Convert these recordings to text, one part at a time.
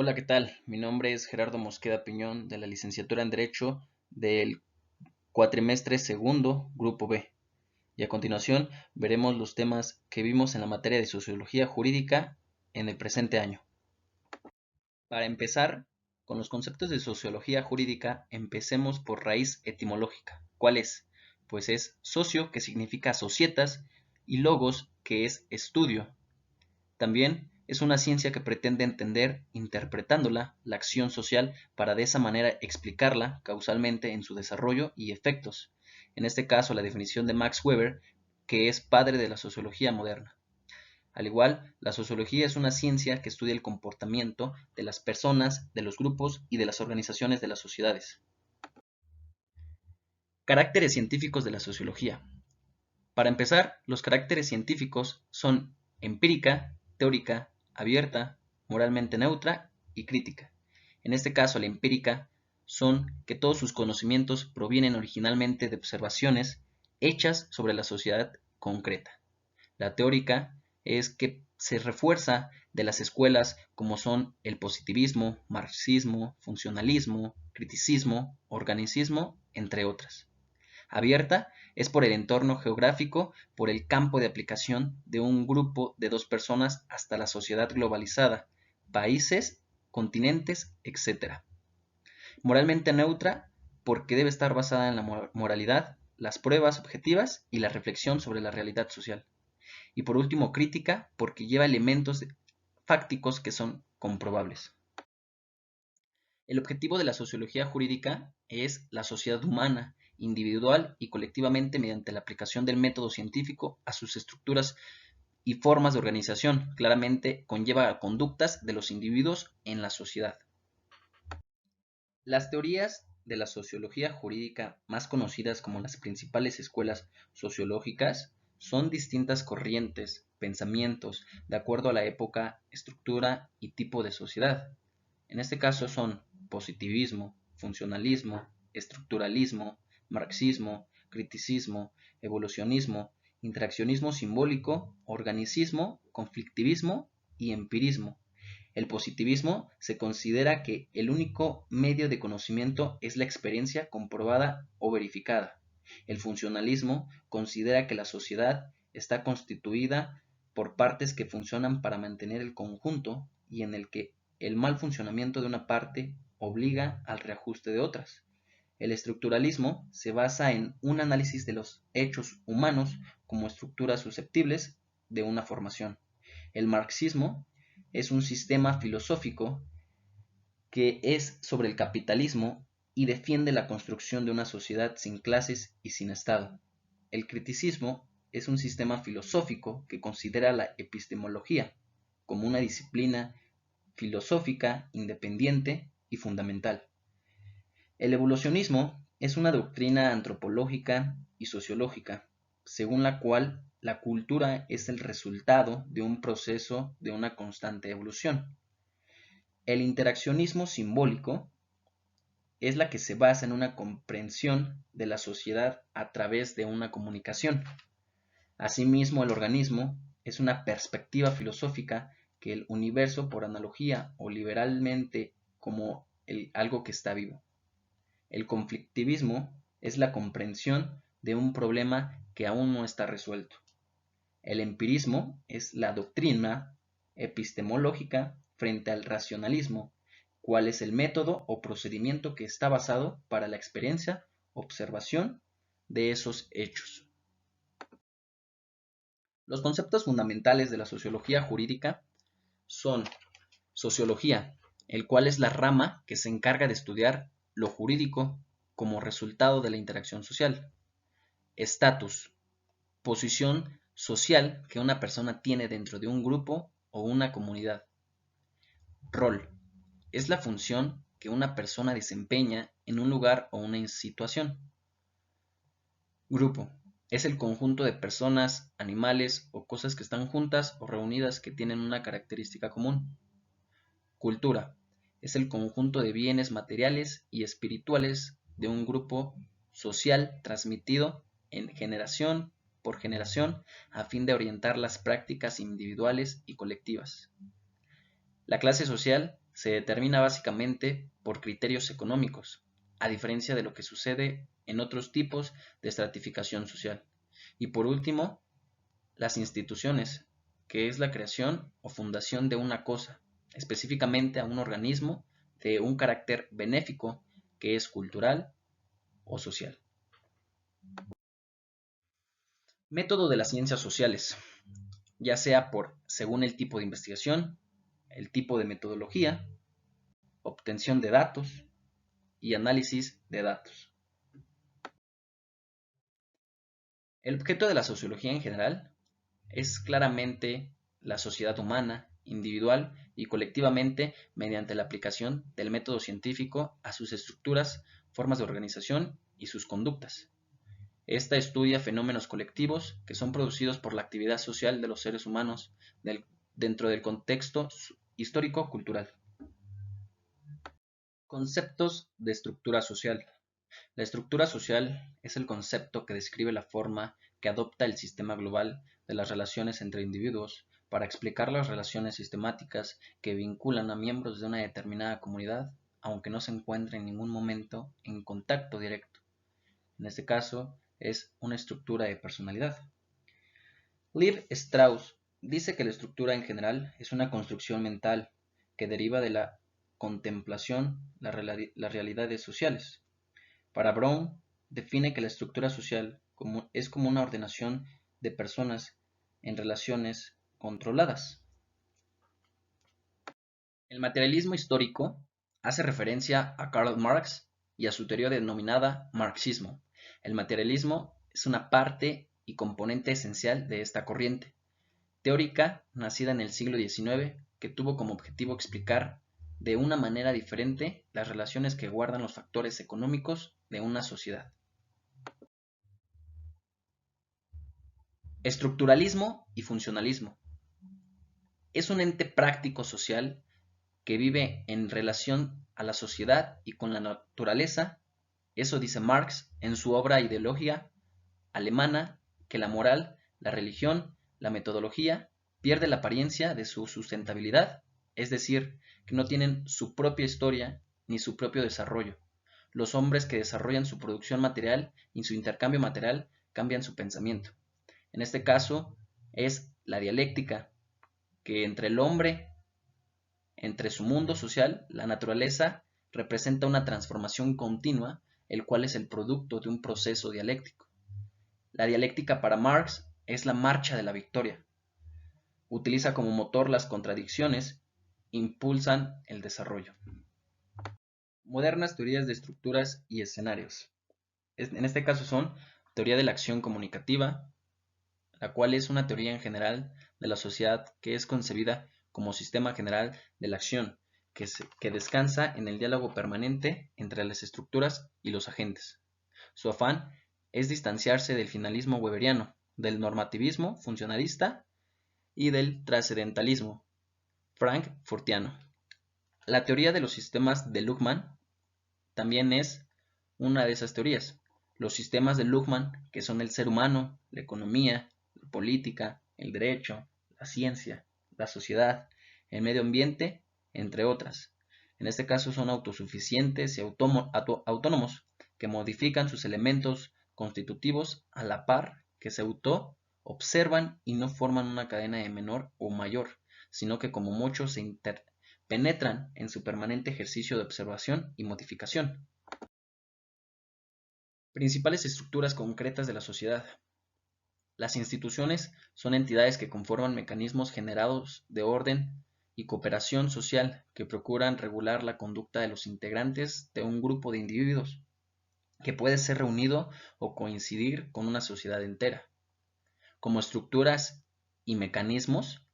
Hola, ¿qué tal? Mi nombre es Gerardo Mosqueda Piñón de la licenciatura en Derecho del cuatrimestre segundo, Grupo B. Y a continuación veremos los temas que vimos en la materia de Sociología Jurídica en el presente año. Para empezar, con los conceptos de Sociología Jurídica, empecemos por raíz etimológica. ¿Cuál es? Pues es socio, que significa societas, y logos, que es estudio. También es una ciencia que pretende entender, interpretándola, la acción social para de esa manera explicarla causalmente en su desarrollo y efectos. En este caso, la definición de Max Weber, que es padre de la sociología moderna. Al igual, la sociología es una ciencia que estudia el comportamiento de las personas, de los grupos y de las organizaciones de las sociedades. Caracteres científicos de la sociología. Para empezar, los caracteres científicos son empírica, teórica, abierta, moralmente neutra y crítica. En este caso, la empírica son que todos sus conocimientos provienen originalmente de observaciones hechas sobre la sociedad concreta. La teórica es que se refuerza de las escuelas como son el positivismo, marxismo, funcionalismo, criticismo, organicismo, entre otras. Abierta es por el entorno geográfico, por el campo de aplicación de un grupo de dos personas hasta la sociedad globalizada, países, continentes, etc. Moralmente neutra porque debe estar basada en la moralidad, las pruebas objetivas y la reflexión sobre la realidad social. Y por último, crítica porque lleva elementos fácticos que son comprobables. El objetivo de la sociología jurídica es la sociedad humana, individual y colectivamente mediante la aplicación del método científico a sus estructuras y formas de organización. Claramente conlleva conductas de los individuos en la sociedad. Las teorías de la sociología jurídica más conocidas como las principales escuelas sociológicas son distintas corrientes, pensamientos, de acuerdo a la época, estructura y tipo de sociedad. En este caso son positivismo, funcionalismo, estructuralismo, marxismo, criticismo, evolucionismo, interaccionismo simbólico, organicismo, conflictivismo y empirismo. El positivismo se considera que el único medio de conocimiento es la experiencia comprobada o verificada. El funcionalismo considera que la sociedad está constituida por partes que funcionan para mantener el conjunto y en el que el mal funcionamiento de una parte obliga al reajuste de otras. El estructuralismo se basa en un análisis de los hechos humanos como estructuras susceptibles de una formación. El marxismo es un sistema filosófico que es sobre el capitalismo y defiende la construcción de una sociedad sin clases y sin Estado. El criticismo es un sistema filosófico que considera la epistemología como una disciplina filosófica independiente y fundamental. El evolucionismo es una doctrina antropológica y sociológica, según la cual la cultura es el resultado de un proceso de una constante evolución. El interaccionismo simbólico es la que se basa en una comprensión de la sociedad a través de una comunicación. Asimismo, el organismo es una perspectiva filosófica que el universo por analogía o liberalmente como algo que está vivo. El conflictivismo es la comprensión de un problema que aún no está resuelto. El empirismo es la doctrina epistemológica frente al racionalismo, cuál es el método o procedimiento que está basado para la experiencia, observación de esos hechos. Los conceptos fundamentales de la sociología jurídica son sociología, el cual es la rama que se encarga de estudiar lo jurídico como resultado de la interacción social. Estatus, posición social que una persona tiene dentro de un grupo o una comunidad. Rol, es la función que una persona desempeña en un lugar o una situación. Grupo, es el conjunto de personas, animales o cosas que están juntas o reunidas que tienen una característica común. Cultura, es el conjunto de bienes materiales y espirituales de un grupo social transmitido en generación por generación a fin de orientar las prácticas individuales y colectivas. La clase social se determina básicamente por criterios económicos, a diferencia de lo que sucede en otros tipos de estratificación social. Y por último, las instituciones, que es la creación o fundación de una cosa, específicamente a un organismo de un carácter benéfico que es cultural o social. Método de las ciencias sociales, ya sea según el tipo de investigación, el tipo de metodología, obtención de datos y análisis de datos. El objeto de la sociología en general es claramente la sociedad humana, individual y colectivamente mediante la aplicación del método científico a sus estructuras, formas de organización y sus conductas. Esta estudia fenómenos colectivos que son producidos por la actividad social de los seres humanos dentro del contexto histórico-cultural. Conceptos de estructura social. La estructura social es el concepto que describe la forma que adopta el sistema global de las relaciones entre individuos para explicar las relaciones sistemáticas que vinculan a miembros de una determinada comunidad, aunque no se encuentren en ningún momento en contacto directo. En este caso, es una estructura de personalidad. Lev Strauss dice que la estructura en general es una construcción mental que deriva de la contemplación las realidades sociales. Para Brown, define que la estructura social es como una ordenación de personas en relaciones controladas. El materialismo histórico hace referencia a Karl Marx y a su teoría denominada marxismo. El materialismo es una parte y componente esencial de esta corriente teórica nacida en el siglo XIX que tuvo como objetivo explicar de una manera diferente las relaciones que guardan los factores económicos de una sociedad. Estructuralismo y funcionalismo. Es un ente práctico social que vive en relación a la sociedad y con la naturaleza. Eso dice Marx en su obra Ideología alemana, que la moral, la religión, la metodología pierde la apariencia de su sustentabilidad, es decir, que no tienen su propia historia ni su propio desarrollo. Los hombres que desarrollan su producción material y su intercambio material cambian su pensamiento. En este caso es la dialéctica, que entre el hombre, entre su mundo social, la naturaleza, representa una transformación continua, el cual es el producto de un proceso dialéctico. La dialéctica para Marx es la marcha de la victoria. Utiliza como motor las contradicciones, impulsan el desarrollo. Modernas teorías de estructuras y escenarios. En este caso son teoría de la acción comunicativa, la cual es una teoría en general de la sociedad que es concebida como sistema general de la acción, que descansa en el diálogo permanente entre las estructuras y los agentes. Su afán es distanciarse del finalismo weberiano, del normativismo funcionalista y del trascendentalismo frankfurtiano. La teoría de los sistemas de Luhmann también es una de esas teorías. Los sistemas de Luhmann, que son el ser humano, la economía, la política, el derecho, la ciencia, la sociedad, el medio ambiente, entre otras. En este caso son autosuficientes y autónomos, que modifican sus elementos constitutivos a la par que se auto-observan y no forman una cadena de menor o mayor, sino que como mucho se interpenetran en su permanente ejercicio de observación y modificación. Principales estructuras concretas de la sociedad. Las instituciones son entidades que conforman mecanismos generados de orden y cooperación social que procuran regular la conducta de los integrantes de un grupo de individuos, que puede ser reunido o coincidir con una sociedad entera. Como estructuras y mecanismos,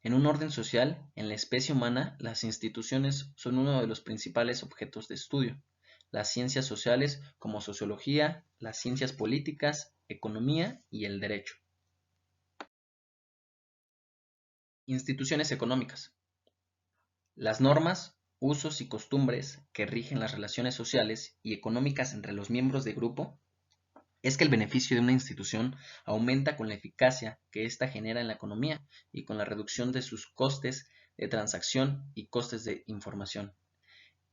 en un orden social, en la especie humana, las instituciones son uno de los principales objetos de estudio. Las ciencias sociales como sociología, las ciencias políticas, economía y el derecho. Instituciones económicas. Las normas, usos y costumbres que rigen las relaciones sociales y económicas entre los miembros de grupo es que el beneficio de una institución aumenta con la eficacia que ésta genera en la economía y con la reducción de sus costes de transacción y costes de información.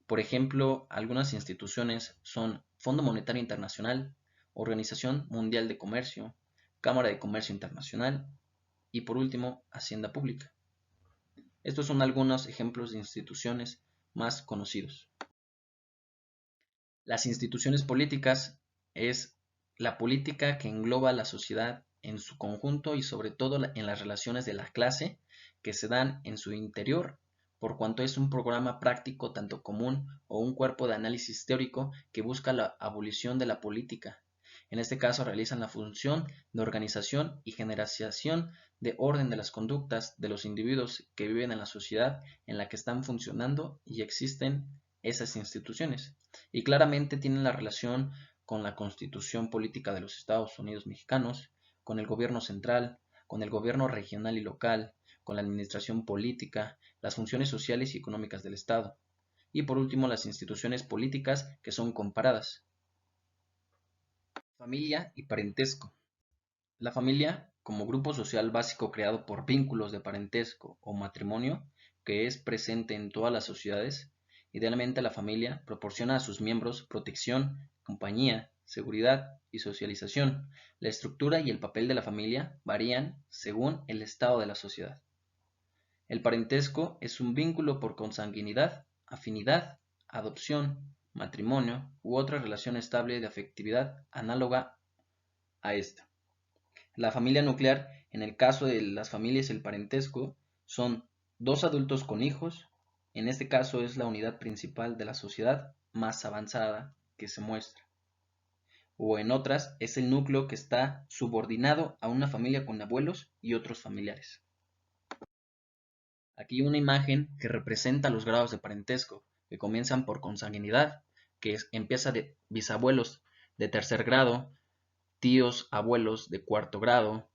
Por ejemplo, algunas instituciones son Fondo Monetario Internacional, Organización Mundial de Comercio, Cámara de Comercio Internacional y por último, Hacienda Pública. Estos son algunos ejemplos de instituciones más conocidos. Las instituciones políticas es la política que engloba la sociedad en su conjunto y sobre todo en las relaciones de la clase que se dan en su interior, por cuanto es un programa práctico tanto común o un cuerpo de análisis teórico que busca la abolición de la política. En este caso realizan la función de organización y generación de orden de las conductas de los individuos que viven en la sociedad en la que están funcionando y existen esas instituciones y claramente tienen la relación con la constitución política de los Estados Unidos mexicanos, con el gobierno central, con el gobierno regional y local, con la administración política, las funciones sociales y económicas del Estado, y por último las instituciones políticas que son comparadas. Familia y parentesco. La familia, como grupo social básico creado por vínculos de parentesco o matrimonio, que es presente en todas las sociedades, idealmente la familia proporciona a sus miembros protección, compañía, seguridad y socialización. La estructura y el papel de la familia varían según el estado de la sociedad. El parentesco es un vínculo por consanguinidad, afinidad, adopción, matrimonio u otra relación estable de afectividad análoga a esta. La familia nuclear, en el caso de las familias el parentesco, son dos adultos con hijos, en este caso es la unidad principal de la sociedad más avanzada que se muestra. O en otras es el núcleo que está subordinado a una familia con abuelos y otros familiares. Aquí una imagen que representa los grados de parentesco, que comienzan por consanguinidad, que empieza de bisabuelos de tercer grado, tíos abuelos de cuarto grado,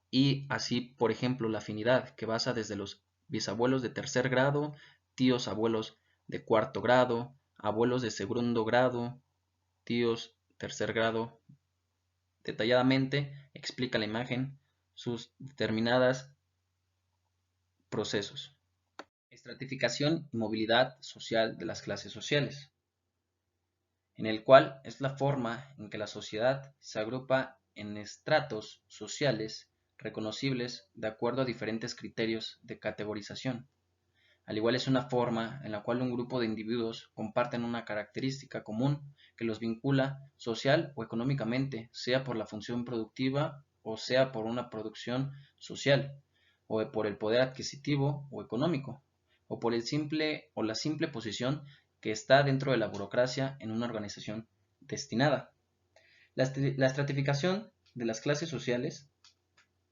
y así, por ejemplo, la afinidad, que basa desde los bisabuelos de tercer grado, tíos abuelos de cuarto grado, abuelos de segundo grado, tíos tercer grado. Detalladamente explica la imagen sus determinadas procesos. Estratificación y movilidad social de las clases sociales, en el cual es la forma en que la sociedad se agrupa en estratos sociales reconocibles de acuerdo a diferentes criterios de categorización. Al igual es una forma en la cual un grupo de individuos comparten una característica común que los vincula social o económicamente, sea por la función productiva o sea por una producción social, o por el poder adquisitivo o económico, o por el simple o la simple posición que está dentro de la burocracia en una organización destinada. La estratificación de las clases sociales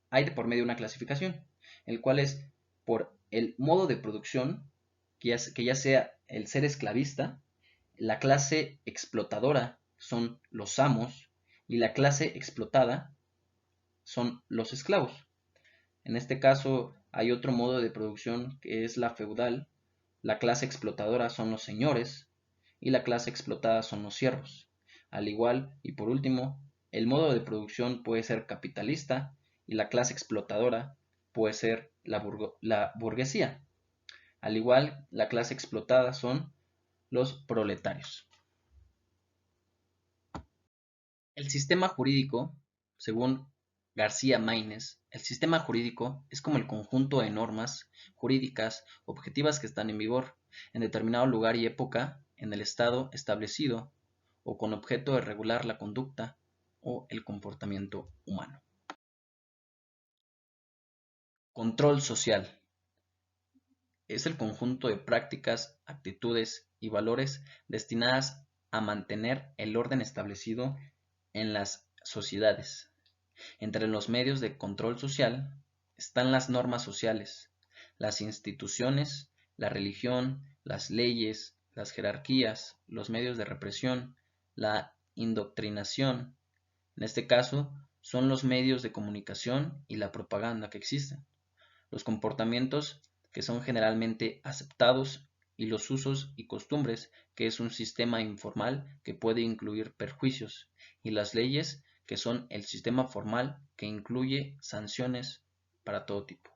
hay de por medio una clasificación, el cual es por el modo de producción, que ya sea el ser esclavista, la clase explotadora son los amos y la clase explotada son los esclavos. En este caso hay otro modo de producción que es la feudal, la clase explotadora son los señores y la clase explotada son los siervos. Al igual y por último, el modo de producción puede ser capitalista y la clase explotadora puede ser la burguesía. Al igual, la clase explotada son los proletarios. El sistema jurídico, según García Maínez, el sistema jurídico es como el conjunto de normas jurídicas objetivas que están en vigor en determinado lugar y época en el estado establecido o con objeto de regular la conducta o el comportamiento humano. Control social. Es el conjunto de prácticas, actitudes y valores destinadas a mantener el orden establecido en las sociedades. Entre los medios de control social están las normas sociales, las instituciones, la religión, las leyes, las jerarquías, los medios de represión, la indoctrinación. En este caso, son los medios de comunicación y la propaganda que existen, los comportamientos que son generalmente aceptados y los usos y costumbres, que es un sistema informal que puede incluir perjuicios, y las leyes, que son el sistema formal que incluye sanciones para todo tipo.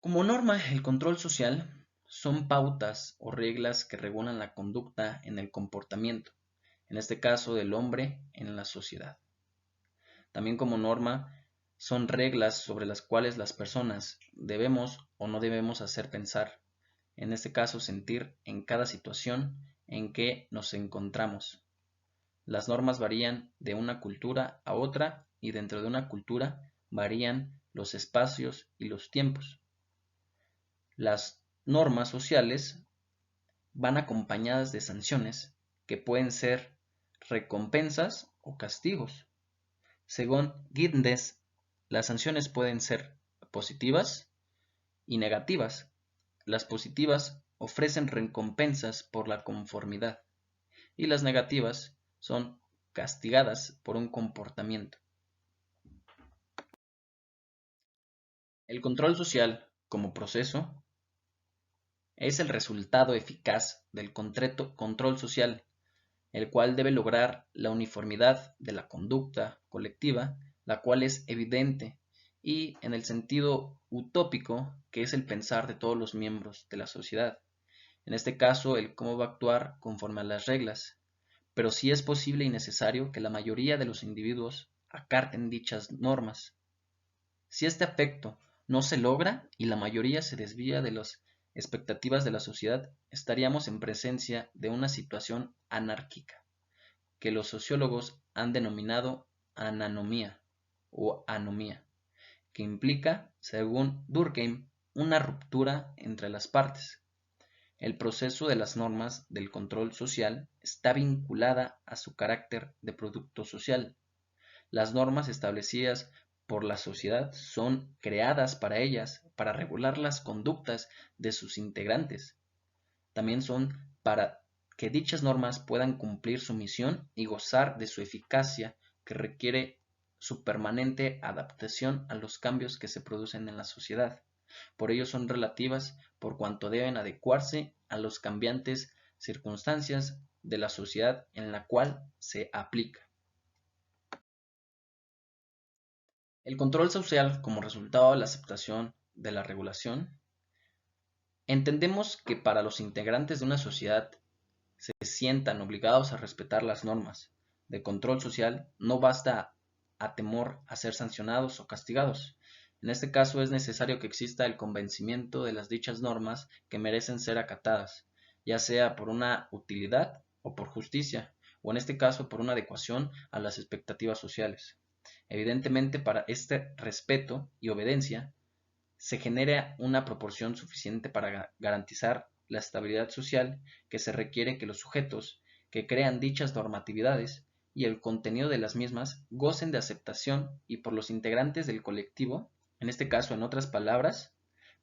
Como norma, el control social son pautas o reglas que regulan la conducta en el comportamiento, en este caso del hombre en la sociedad. También como norma son reglas sobre las cuales las personas debemos o no debemos hacer pensar, en este caso sentir en cada situación en que nos encontramos. Las normas varían de una cultura a otra y dentro de una cultura varían los espacios y los tiempos. Las normas sociales van acompañadas de sanciones que pueden ser recompensas o castigos. Según Giddes, las sanciones pueden ser positivas y negativas. Las positivas ofrecen recompensas por la conformidad y las negativas son castigadas por un comportamiento. El control social, como proceso, es el resultado eficaz del control social, el cual debe lograr la uniformidad de la conducta colectiva, la cual es evidente, y en el sentido utópico, que es el pensar de todos los miembros de la sociedad. En este caso, el cómo va a actuar conforme a las reglas, pero sí es posible y necesario que la mayoría de los individuos acaten dichas normas. Si este afecto no se logra y la mayoría se desvía de las expectativas de la sociedad, estaríamos en presencia de una situación anárquica, que los sociólogos han denominado ananomía o anomía, que implica, según Durkheim, una ruptura entre las partes. El proceso de las normas del control social está vinculada a su carácter de producto social. Las normas establecidas por la sociedad son creadas para ellas, para regular las conductas de sus integrantes. También son para que dichas normas puedan cumplir su misión y gozar de su eficacia, que requiere su permanente adaptación a los cambios que se producen en la sociedad. Por ello son relativas por cuanto deben adecuarse a las cambiantes circunstancias de la sociedad en la cual se aplica. El control social como resultado de la aceptación de la regulación. Entendemos que para los integrantes de una sociedad se sientan obligados a respetar las normas de control social, no basta a temor a ser sancionados o castigados. En este caso es necesario que exista el convencimiento de las dichas normas que merecen ser acatadas, ya sea por una utilidad o por justicia, o en este caso por una adecuación a las expectativas sociales. Evidentemente, para este respeto y obediencia se genera una proporción suficiente para garantizar la estabilidad social que se requiere que los sujetos que crean dichas normatividades y el contenido de las mismas gocen de aceptación y por los integrantes del colectivo, en este caso, en otras palabras,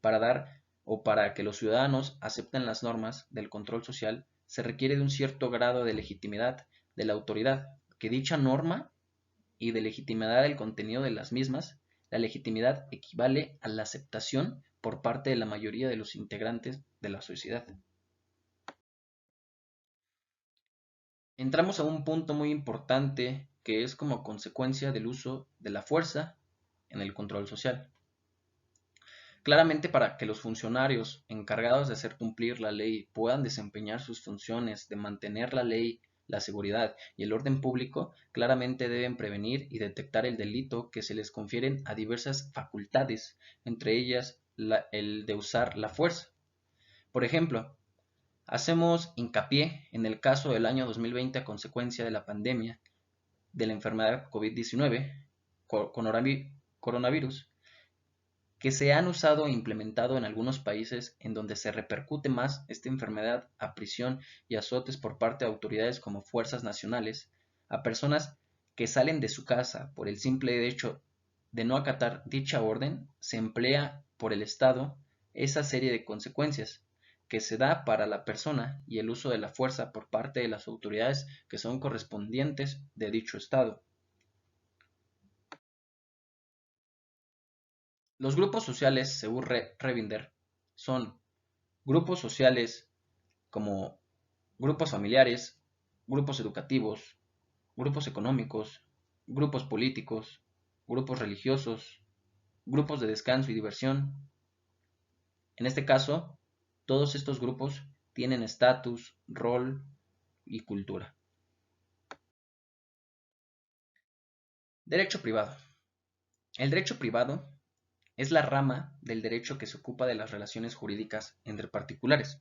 para dar o para que los ciudadanos acepten las normas del control social, se requiere de un cierto grado de legitimidad de la autoridad, que dicha norma y de legitimidad del contenido de las mismas. La legitimidad equivale a la aceptación por parte de la mayoría de los integrantes de la sociedad. Entramos a un punto muy importante que es como consecuencia del uso de la fuerza en el control social. Claramente, para que los funcionarios encargados de hacer cumplir la ley puedan desempeñar sus funciones de mantener la ley, la seguridad y el orden público, claramente deben prevenir y detectar el delito que se les confieren a diversas facultades, entre ellas el de usar la fuerza. Por ejemplo, hacemos hincapié en el caso del año 2020 a consecuencia de la pandemia de la enfermedad COVID-19, coronavirus, que se han usado e implementado en algunos países en donde se repercute más esta enfermedad a prisión y azotes por parte de autoridades como fuerzas nacionales, a personas que salen de su casa por el simple hecho de no acatar dicha orden, se emplea por el Estado esa serie de consecuencias que se da para la persona y el uso de la fuerza por parte de las autoridades que son correspondientes de dicho Estado. Los grupos sociales, según Revinder, son grupos sociales como grupos familiares, grupos educativos, grupos económicos, grupos políticos, grupos religiosos, grupos de descanso y diversión, En este caso, todos estos grupos tienen estatus, rol y cultura. Derecho privado. El derecho privado es la rama del derecho que se ocupa de las relaciones jurídicas entre particulares.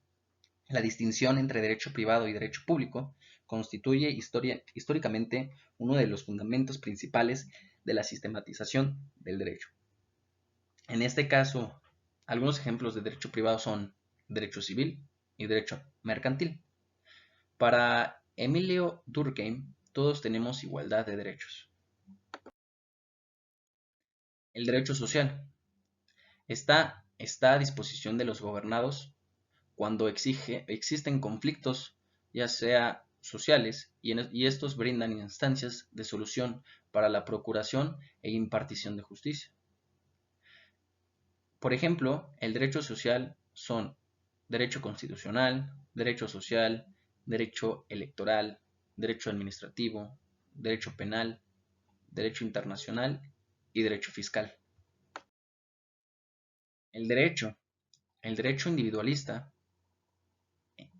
La distinción entre derecho privado y derecho público constituye históricamente uno de los fundamentos principales de la sistematización del derecho. En este caso, algunos ejemplos de derecho privado son derecho civil y derecho mercantil. Para Emilio Durkheim, todos tenemos igualdad de derechos. El derecho social está a disposición de los gobernados cuando existen conflictos, ya sea sociales, y estos brindan instancias de solución para la procuración e impartición de justicia. Por ejemplo, el derecho social son derecho constitucional, derecho social, derecho electoral, derecho administrativo, derecho penal, derecho internacional y derecho fiscal. El derecho, el derecho individualista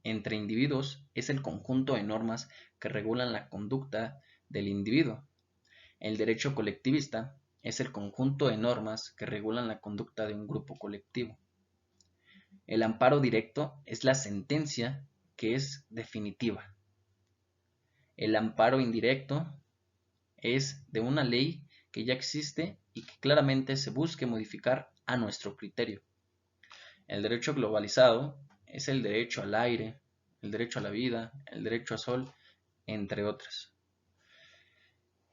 entre individuos es el conjunto de normas que regulan la conducta del individuo. El derecho colectivista es el conjunto de normas que regulan la conducta de un grupo colectivo. El amparo directo es la sentencia que es definitiva. El amparo indirecto es de una ley que ya existe y que claramente se busque modificar a nuestro criterio. El derecho globalizado es el derecho al aire, el derecho a la vida, el derecho al sol, entre otras.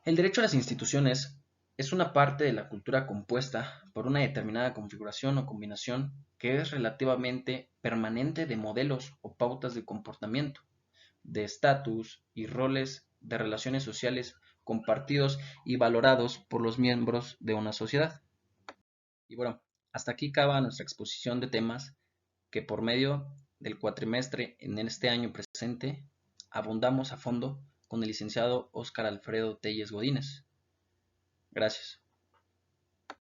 El derecho a las instituciones es una parte de la cultura compuesta por una determinada configuración o combinación que es relativamente permanente de modelos o pautas de comportamiento, de estatus y roles de relaciones sociales compartidos y valorados por los miembros de una sociedad. Y bueno, hasta aquí acaba nuestra exposición de temas que por medio del cuatrimestre en este año presente abundamos a fondo con el licenciado Óscar Alfredo Telles Godínez. Gracias.